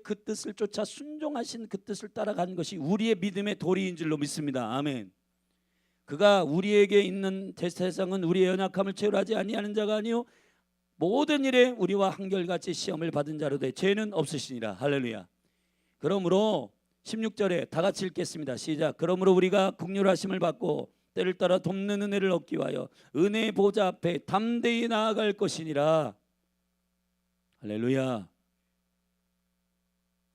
그 뜻을 쫓아 순종하신 그 뜻을 따라간 것이 우리의 믿음의 도리인 줄로 믿습니다. 아멘. 그가 우리에게 있는 대세상은 우리의 연약함을 채울하지 아니하는 자가 아니요 모든 일에 우리와 한결같이 시험을 받은 자로 돼 죄는 없으시니라. 할렐루야. 그러므로 16절에 다 같이 읽겠습니다. 시작. 그러므로 우리가 긍휼하심을 받고 때를 따라 돕는 은혜를 얻기 위하여 은혜의 보좌 앞에 담대히 나아갈 것이니라. 할렐루야.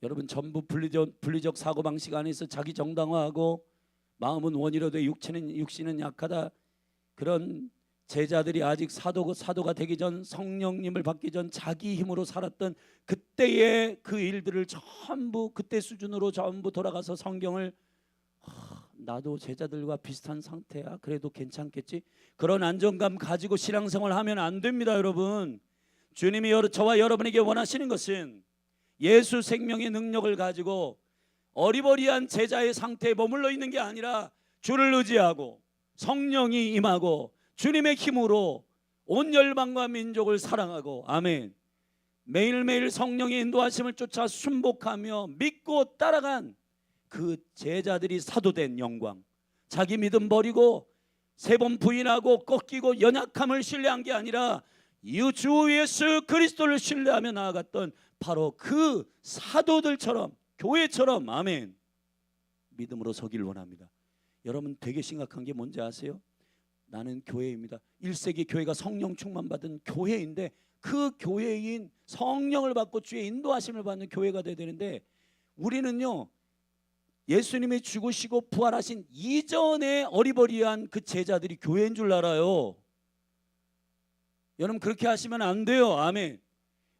여러분 전부 분리적 사고방식 안에서 자기 정당화하고 마음은 원이로되 육신은 약하다, 그런 제자들이 아직 사도가 되기 전, 성령님을 받기 전 자기 힘으로 살았던 그때의 그 일들을 전부 그때 수준으로 전부 돌아가서 성경을 나도 제자들과 비슷한 상태야, 그래도 괜찮겠지, 그런 안정감 가지고 신앙생활 하면 안 됩니다. 여러분, 주님이 저와 여러분에게 원하시는 것은 예수 생명의 능력을 가지고 어리버리한 제자의 상태에 머물러 있는 게 아니라 주를 의지하고 성령이 임하고 주님의 힘으로 온 열방과 민족을 사랑하고, 아멘, 매일매일 성령의 인도하심을 쫓아 순복하며 믿고 따라간 그 제자들이 사도된 영광, 자기 믿음 버리고 3번 부인하고 꺾이고 연약함을 신뢰한 게 아니라 주 예수 그리스도를 신뢰하며 나아갔던 바로 그 사도들처럼, 교회처럼, 아멘, 믿음으로 서길 원합니다. 여러분 되게 심각한 게 뭔지 아세요? 나는 교회입니다. 1세기 교회가 성령 충만 받은 교회인데, 그 교회인 성령을 받고 주의 인도하심을 받는 교회가 되어야 되는데, 우리는요 예수님이 죽으시고 부활하신 이전에 어리버리한 그 제자들이 교회인 줄 알아요. 여러분 그렇게 하시면 안 돼요. 아멘.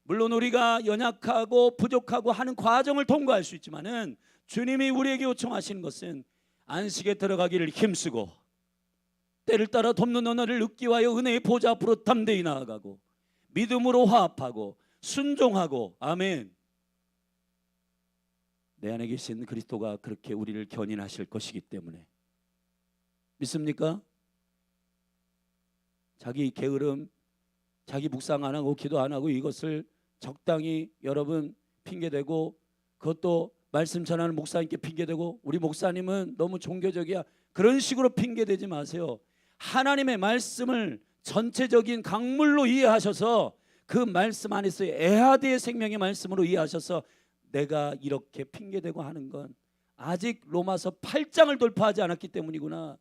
물론 우리가 연약하고 부족하고 하는 과정을 통과할 수 있지만은, 주님이 우리에게 요청하시는 것은 안식에 들어가기를 힘쓰고 때를 따라 돕는 언어를 얻기 위하여 은혜의 보좌 앞으로 담대히 나아가고 믿음으로 화합하고 순종하고, 아멘, 내 안에 계신 그리스도가 그렇게 우리를 견인하실 것이기 때문에. 믿습니까? 자기 게으름, 자기 묵상 안 하고 기도 안 하고 이것을 적당히 여러분 핑계대고, 그것도 말씀 전하는 목사님께 핑계대고 우리 목사님은 너무 종교적이야, 그런 식으로 핑계대지 마세요. 하나님의 말씀을 전체적인 강물로 이해하셔서 그 말씀 안에서 에하드의 생명의 말씀으로 이해하셔서 내가 이렇게 핑계대고 하는 건 아직 로마서 8장을 돌파하지 않았기 때문이구나.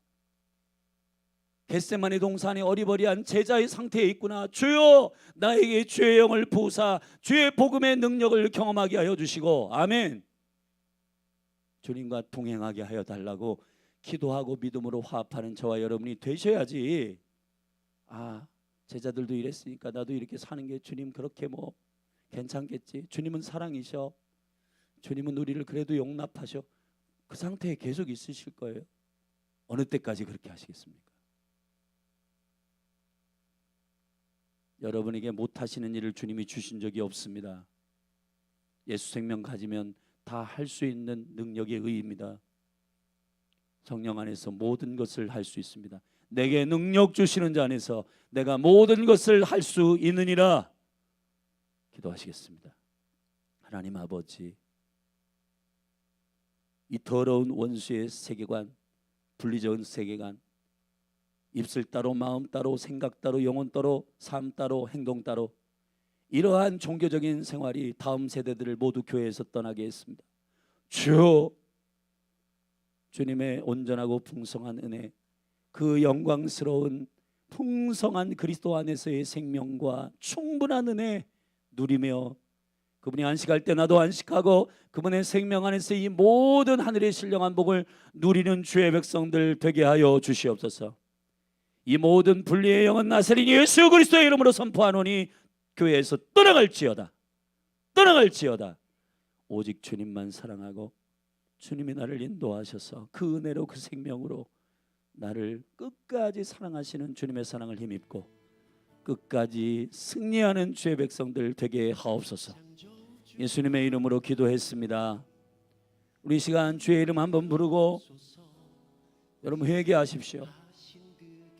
겟세마네 동산에 어리버리한 제자의 상태에 있구나. 주여 나에게 주의 영을 부으사 주의 복음의 능력을 경험하게 하여 주시고 아멘. 주님과 동행하게 하여 달라고 기도하고 믿음으로 화합하는 저와 여러분이 되셔야지. 아, 제자들도 이랬으니까 나도 이렇게 사는 게 주님 그렇게 뭐 괜찮겠지. 주님은 사랑이셔. 주님은 우리를 그래도 용납하셔. 그 상태에 계속 있으실 거예요. 어느 때까지 그렇게 하시겠습니까? 여러분에게 못하시는 일을 주님이 주신 적이 없습니다. 예수 생명 가지면 다 할 수 있는 능력의 의입니다. 성령 안에서 모든 것을 할 수 있습니다. 내게 능력 주시는 자 안에서 내가 모든 것을 할 수 있느니라. 기도하시겠습니다. 하나님 아버지, 이 더러운 원수의 세계관, 분리적인 세계관, 입술 따로 마음 따로 생각 따로 영혼 따로 삶 따로 행동 따로, 이러한 종교적인 생활이 다음 세대들을 모두 교회에서 떠나게 했습니다. 주여, 주님의 온전하고 풍성한 은혜, 그 영광스러운 풍성한 그리스도 안에서의 생명과 충분한 은혜 누리며 그분이 안식할 때 나도 안식하고 그분의 생명 안에서 이 모든 하늘의 신령한 복을 누리는 주의 백성들 되게 하여 주시옵소서. 이 모든 분리의 영은 나사렛 예수 그리스도의 이름으로 선포하노니 교회에서 떠나갈지어다. 떠나갈지어다. 오직 주님만 사랑하고 주님이 나를 인도하셔서 그 은혜로 그 생명으로 나를 끝까지 사랑하시는 주님의 사랑을 힘입고 끝까지 승리하는 주의 백성들 되게 하옵소서. 예수님의 이름으로 기도했습니다. 우리 시간 주의 이름 한번 부르고 여러분 회개하십시오.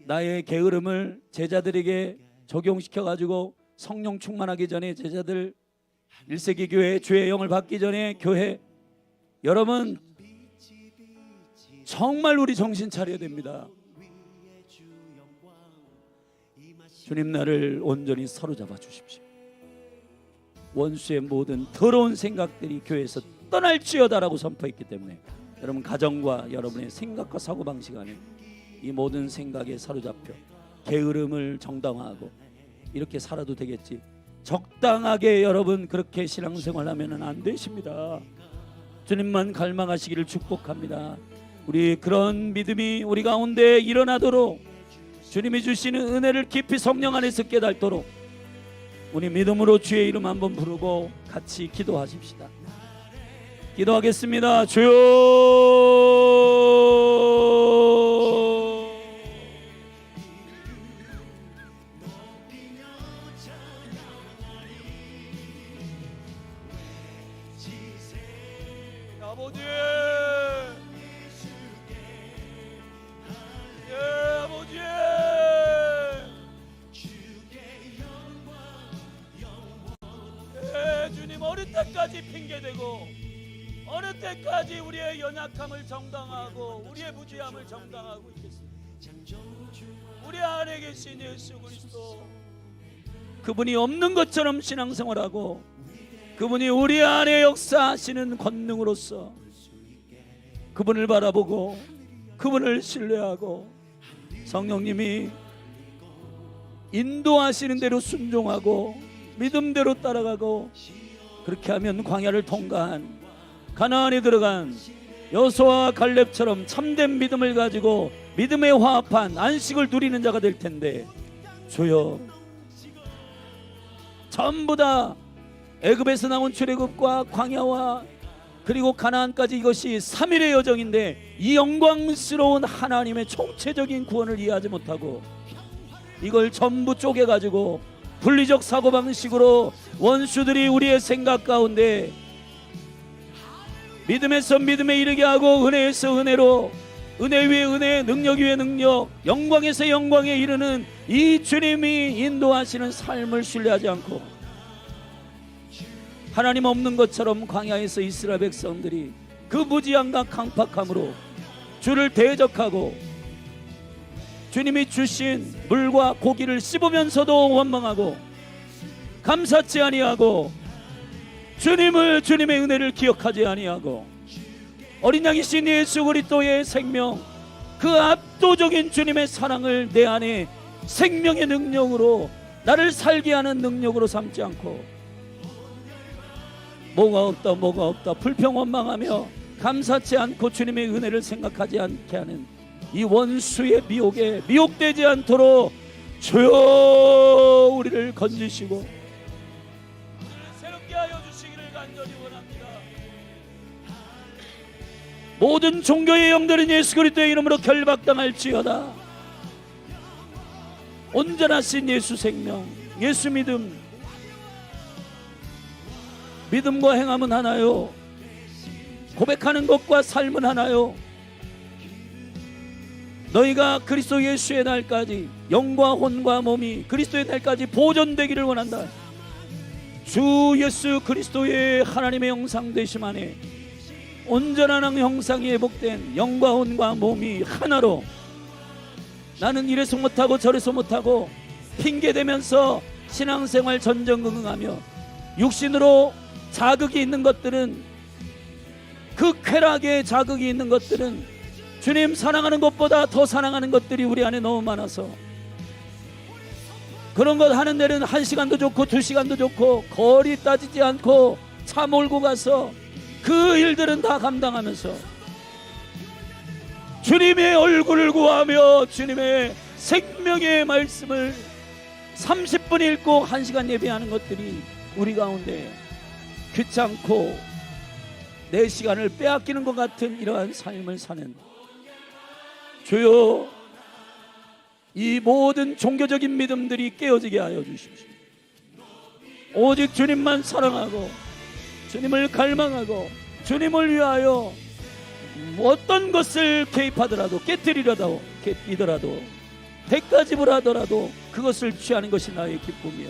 나의 게으름을 제자들에게 적용시켜 가지고 성령 충만하기 전에 제자들 1세기 교회 주의 영을 받기 전에 교회 여러분 정말 우리 정신 차려야 됩니다. 주님 나를 온전히 사로잡아 주십시오. 원수의 모든 더러운 생각들이 교회에서 떠날지어다라고 선포했기 때문에 여러분 가정과 여러분의 생각과 사고방식 안에 이 모든 생각에 사로잡혀 게으름을 정당화하고 이렇게 살아도 되겠지, 적당하게 여러분 그렇게 신앙생활하면 안 되십니다. 주님만 갈망하시기를 축복합니다. 우리 그런 믿음이 우리 가운데 일어나도록 주님이 주시는 은혜를 깊이 성령 안에서 깨닫도록 우리 믿음으로 주의 이름 한번 부르고 같이 기도하십시다. 기도하겠습니다. 주여, 아버지, 아버지, 주님 어느 때까지 핑계대고 어느 때까지 우리의 연약함을 정당하고 우리의 무지함을 정당하고 있겠습니까? 우리 안에 계신 예수 그리스도, 그분이 없는 것처럼 신앙생활하고 그분이 우리 안에 역사하시는 권능으로서 그분을 바라보고 그분을 신뢰하고 성령님이 인도하시는 대로 순종하고 믿음대로 따라가고, 그렇게 하면 광야를 통과한 가나안에 들어간 여호수아와 갈렙처럼 참된 믿음을 가지고 믿음에 화합한 안식을 누리는 자가 될 텐데, 주여 전부 다 애굽에서 나온 출애굽과 광야와 그리고 가나안까지 이것이 3일의 여정인데 이 영광스러운 하나님의 총체적인 구원을 이해하지 못하고 이걸 전부 쪼개가지고 분리적 사고방식으로 원수들이 우리의 생각 가운데 믿음에서 믿음에 이르게 하고 은혜에서 은혜로, 은혜 위에 은혜, 능력 위에 능력, 영광에서 영광에 이르는 이 주님이 인도하시는 삶을 신뢰하지 않고 하나님 없는 것처럼 광야에서 이스라엘 백성들이 그 무지함과 강팍함으로 주를 대적하고 주님이 주신 물과 고기를 씹으면서도 원망하고 감사치 아니하고 주님을, 주님의 은혜를 기억하지 아니하고 어린 양이신 예수 그리스도의 생명, 그 압도적인 주님의 사랑을 내 안에 생명의 능력으로, 나를 살게 하는 능력으로 삼지 않고 뭐가 없다 불평 원망하며 감사치 않고 주님의 은혜를 생각하지 않게 하는 이 원수의 미혹에 미혹되지 않도록 주여 우리를 건지시고 새롭게 하여 주시기를 간절히 원합니다. 모든 종교의 영들은 예수 그리스도의 이름으로 결박당할지어다. 온전하신 예수 생명, 예수 믿음, 믿음과 행함은 하나요, 고백하는 것과 삶은 하나요. 너희가 그리스도 예수의 날까지 영과 혼과 몸이 그리스도의 날까지 보존되기를 원한다. 주 예수 그리스도의 하나님의 형상 되심 안에 온전한 형상이 회복된 영과 혼과 몸이 하나로, 나는 이래서 못하고 저래서 못하고 핑계대면서 신앙생활 전전긍긍하며 육신으로 자극이 있는 것들은, 그 쾌락에 자극이 있는 것들은 주님 사랑하는 것보다 더 사랑하는 것들이 우리 안에 너무 많아서 그런 것 하는 데는 1시간도 좋고 2시간도 좋고 거리 따지지 않고 차 몰고 가서 그 일들은 다 감당하면서 주님의 얼굴을 구하며 주님의 생명의 말씀을 30분 읽고 1시간 예배하는 것들이 우리 가운데 귀찮고 내 시간을 빼앗기는 것 같은 이러한 삶을 사는 주여, 이 모든 종교적인 믿음들이 깨어지게 하여 주십시오. 오직 주님만 사랑하고 주님을 갈망하고 주님을 위하여 어떤 것을 개입하더라도 깨뜨리려고 이더라도 대가집을 하더라도 그것을 취하는 것이 나의 기쁨이요,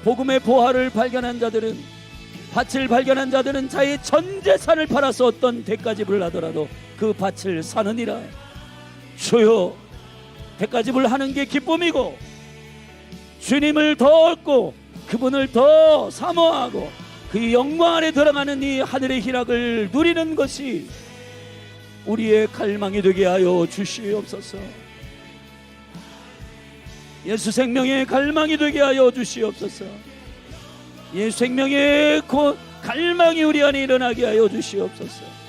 복음의 보화를 발견한 자들은, 밭을 발견한 자들은 자의 전 재산을 팔아서 어떤 대가집을 하더라도 그 밭을 사느니라. 주여, 대가집을 하는 게 기쁨이고 주님을 더 얻고 그분을 더 사모하고 그 영광 안에 들어가는 이 하늘의 희락을 누리는 것이 우리의 갈망이 되게 하여 주시옵소서. 예수 생명의 갈망이 되게 하여 주시옵소서. 예수 생명의 갈망이 우리 안에 일어나게 하여 주시옵소서.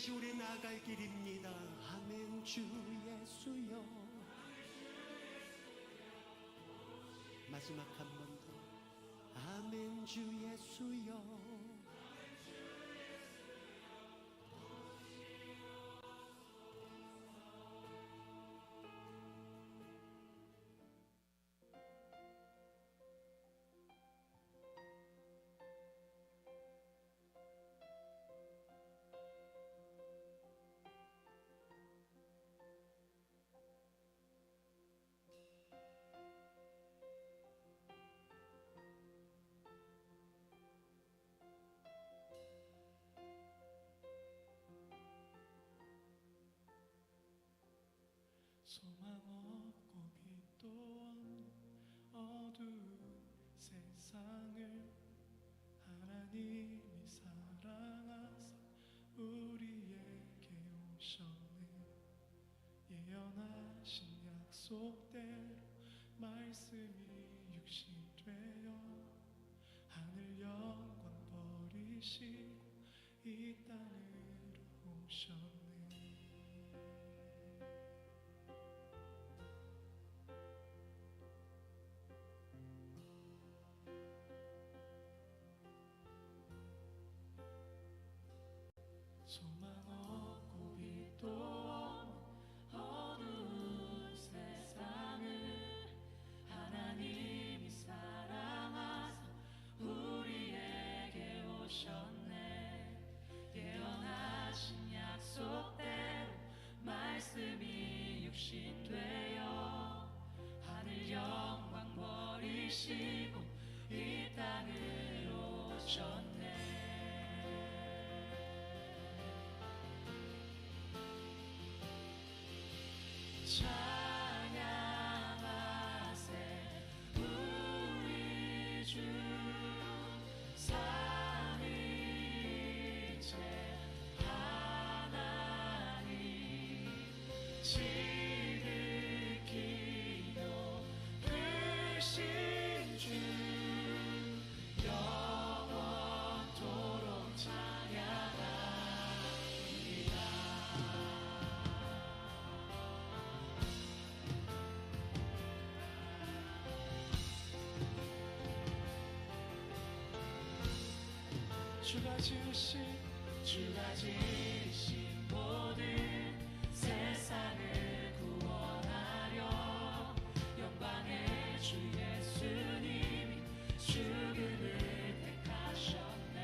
이것이 우리 나갈 길입니다. 아멘. 주 예수여. 마지막 한 번 더. 아멘. 주 예수여. 소망 없고 빛도 없는 어두운 세상을 하나님이 사랑하사 우리에게 오셨네. 예언하신 약속대로 말씀이 육신 되어 하늘 영광 버리시고 이 땅으로 오셨네. 소망 없고 빛도 없는 어두운 세상을 하나님이 사랑하사 우리에게 오셨네. 예언하신 약속대로 말씀이 육신 되어 하늘 영광 버리시고 이 땅으로 오셨네. 찬양하세 우리 주 삼위일체 하나님. 지극히 높으신 주 영원토록 찬양하리라. 주가 지으신 모든 세상을 구원하려 영광의 주 예수님이 죽음을 택하셨네.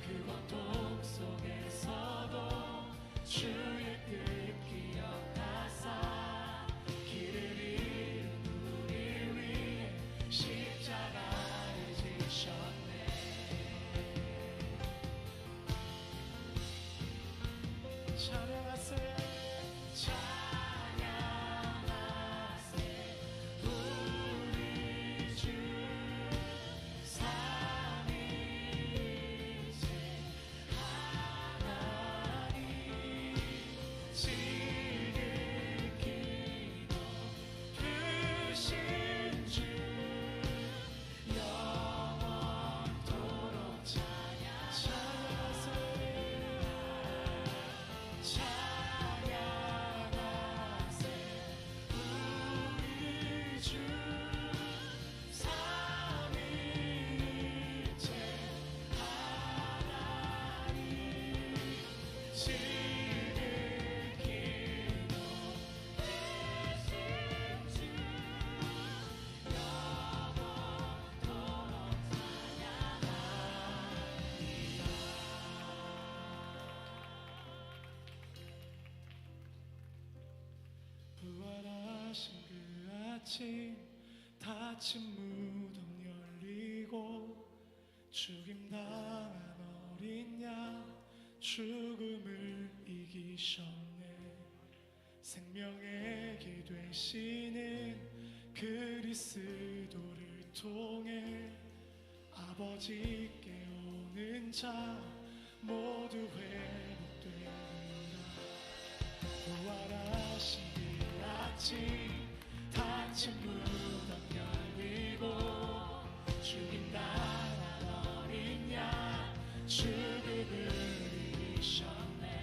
그 고통 속에서도 주의 뜻 기억하사 길을 잃은 우리 위해 십자가를 지셨네. 찬양하세 찬양하세 우리 주 삼위일체 하나님. 지극히 높으신 주 영원토록 찬양하세. 찬양하세 우리 주 삼위일체 하나님. 지극히 높으신 주 영원토록 찬양하리라. 부활하신 그 아침 닫힌 무덤 열리고 죽임당한 어린 양 죽음을 이기셨네. 생명의 길 되시는 그리스도를 통해 아버지께 오는 자 모두 회복되리라. 부활하신 그 아침 닫힌 무덤 열리고 죽임당한 어린 양 죽음을 이기셨네.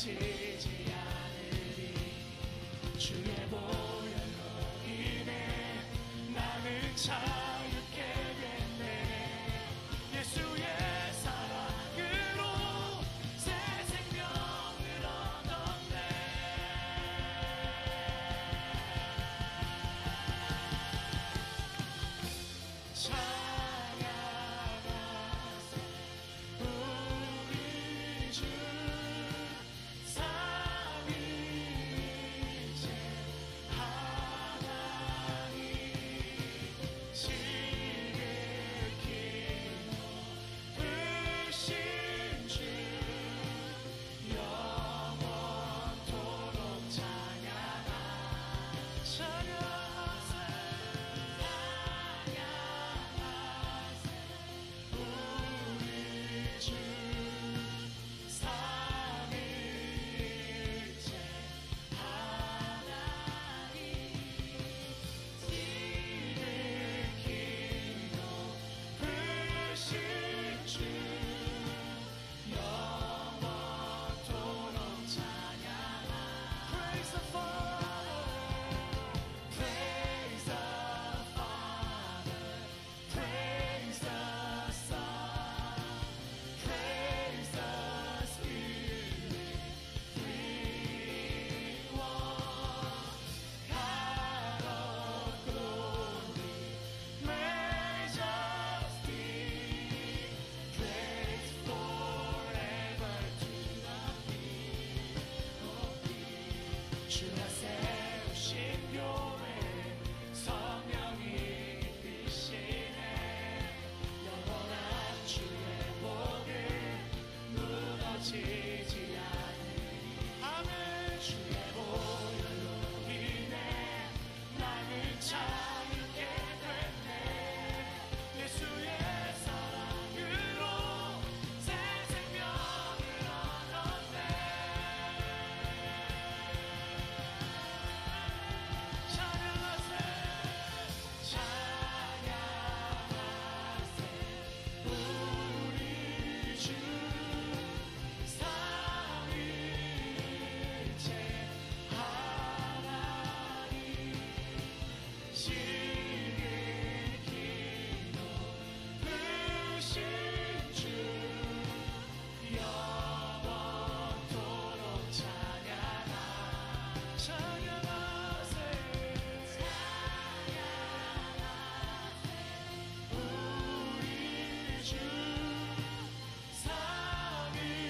사라지지 않으리. 주의 보혈로 인해 나는 참